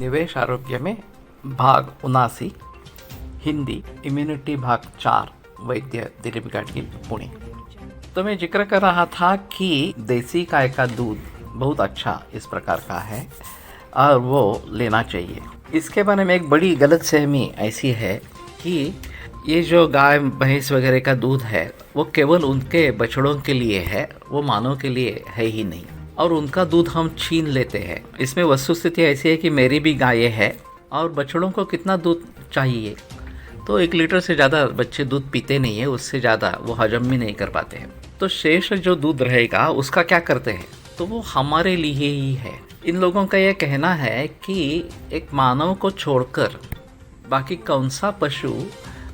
निवेश आरोग्य में भाग 79 हिंदी इम्यूनिटी भाग 4 वैद्य दिलीप गाडगिल पुणे। तो मैं जिक्र कर रहा था कि देसी गाय का दूध बहुत अच्छा इस प्रकार का है और वो लेना चाहिए। इसके बारे में एक बड़ी गलतफहमी ऐसी है कि ये जो गाय भैंस वगैरह का दूध है वो केवल उनके बछड़ों के लिए है, वो मानव के लिए है ही नहीं, और उनका दूध हम छीन लेते हैं। इसमें वस्तुस्थिति ऐसी है कि मेरी भी गाय है और बछड़ों को कितना दूध चाहिए, तो 1 लीटर से ज़्यादा बच्चे दूध पीते नहीं है, उससे ज़्यादा वो हजम भी नहीं कर पाते हैं। तो शेष जो दूध रहेगा उसका क्या करते हैं, तो वो हमारे लिए ही है। इन लोगों का यह कहना है कि एक मानव को छोड़कर बाकी कौन सा पशु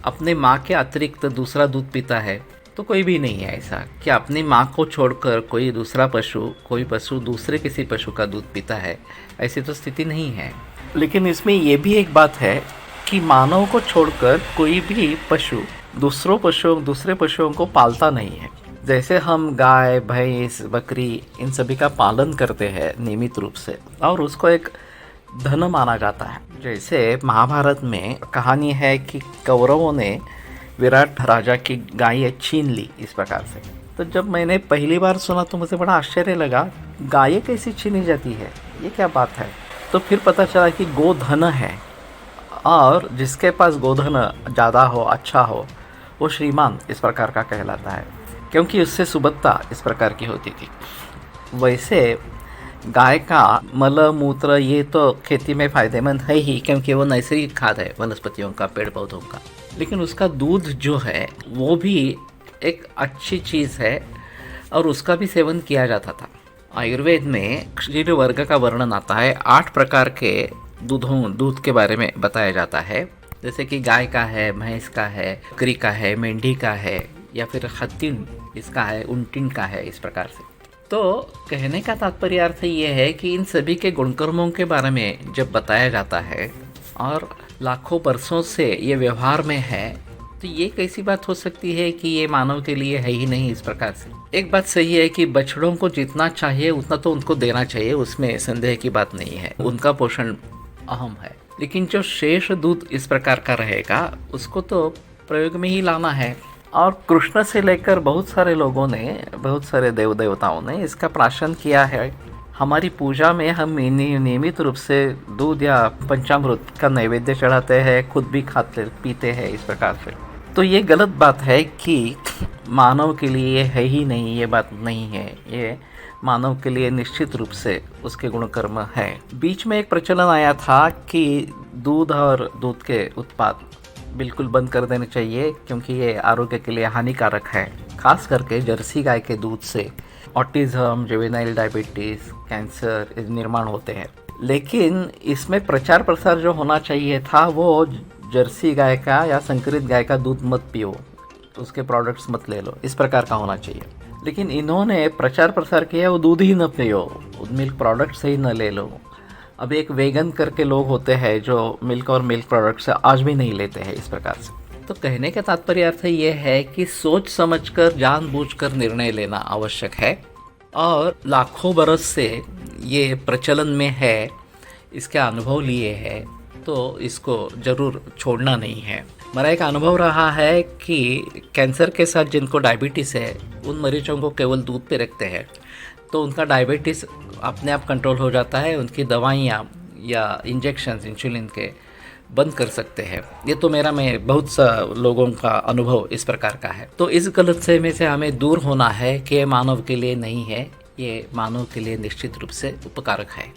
अपने माँ के अतिरिक्त दूसरा दूध पीता है, तो कोई भी नहीं है ऐसा कि अपनी माँ को छोड़कर कोई दूसरा पशु, कोई पशु दूसरे किसी पशु का दूध पीता है, ऐसी तो स्थिति नहीं है। लेकिन इसमें यह भी एक बात है कि मानव को छोड़कर कोई भी पशु दूसरे पशुओं को पालता नहीं है। जैसे हम गाय भैंस बकरी इन सभी का पालन करते हैं नियमित रूप से, और उसको एक धन माना जाता है। जैसे महाभारत में कहानी है कि कौरवों ने विराट राजा की गाय छीन ली इस प्रकार से। तो जब मैंने पहली बार सुना तो मुझे बड़ा आश्चर्य लगा, गाय कैसी छीनी जाती है, ये क्या बात है। तो फिर पता चला कि गोधन है, और जिसके पास गोधन ज़्यादा हो, अच्छा हो, वो श्रीमान इस प्रकार का कहलाता है, क्योंकि उससे सुबत्ता इस प्रकार की होती थी। वैसे गाय का मल मूत्र ये तो खेती में फ़ायदेमंद है ही, क्योंकि वो नैसर्गिक खाद है वनस्पतियों का, पेड़ पौधों का। लेकिन उसका दूध जो है वो भी एक अच्छी चीज़ है और उसका भी सेवन किया जाता था। आयुर्वेद में क्षीर वर्ग का वर्णन आता है, 8 प्रकार के दूध के बारे में बताया जाता है। जैसे कि गाय का है, भैंस का है, बकरी का है, मेंढी का है, या फिर हत्तिन इसका है, उल्टिन का है, इस प्रकार से। तो कहने का तात्पर्य अर्थ ये है कि इन सभी के गुणकर्मों के बारे में जब बताया जाता है और लाखों वर्षों से ये व्यवहार में है, तो ये कैसी बात हो सकती है कि ये मानव के लिए है ही नहीं इस प्रकार से। एक बात सही है कि बछड़ों को जितना चाहिए उतना तो उनको देना चाहिए, उसमें संदेह की बात नहीं है, उनका पोषण अहम है। लेकिन जो शेष दूध इस प्रकार का रहेगा उसको तो प्रयोग में ही लाना है। और कृष्ण से लेकर बहुत सारे लोगों ने, बहुत सारे देव देवताओं ने इसका प्राशन किया है। हमारी पूजा में हम नियमित रूप से दूध या पंचामृत का नैवेद्य चढ़ाते हैं, खुद भी खाते पीते हैं इस प्रकार से। तो ये गलत बात है कि मानव के लिए है ही नहीं, ये बात नहीं है। ये मानव के लिए निश्चित रूप से उसके गुणकर्म है। बीच में एक प्रचलन आया था कि दूध और दूध के उत्पाद बिल्कुल बंद कर देने चाहिए, क्योंकि ये आरोग्य के लिए हानिकारक है। खास करके जर्सी गाय के दूध से ऑटिज्म, जुवेनाइल डायबिटीज़, कैंसर निर्माण होते हैं। लेकिन इसमें प्रचार प्रसार जो होना चाहिए था वो जर्सी गाय का या संकरित गाय का दूध मत पियो, उसके प्रोडक्ट्स मत ले लो, इस प्रकार का होना चाहिए। लेकिन इन्होंने प्रचार प्रसार किया वो दूध ही न पियो, मिल्क प्रोडक्ट्स ही न ले लो। अब एक वेगन करके लोग होते हैं जो मिल्क और मिल्क प्रोडक्ट्स आज भी नहीं लेते हैं इस प्रकार से। तो कहने का तात्पर्य अर्थ ये है कि सोच समझकर जानबूझकर निर्णय लेना आवश्यक है, और लाखों बरस से ये प्रचलन में है, इसके अनुभव लिए है, तो इसको ज़रूर छोड़ना नहीं है। मेरा एक अनुभव रहा है कि कैंसर के साथ जिनको डायबिटीज़ है उन मरीजों को केवल दूध पे रखते हैं, तो उनका डायबिटीज़ अपने आप कंट्रोल हो जाता है, उनकी दवाइयाँ या इंजेक्शंस इंसुलिन के बंद कर सकते हैं। ये तो मैं बहुत सा लोगों का अनुभव इस प्रकार का है। तो इस गलतफहमी से हमें दूर होना है कि ये मानव के लिए नहीं है, ये मानव के लिए निश्चित रूप से उपकारक है।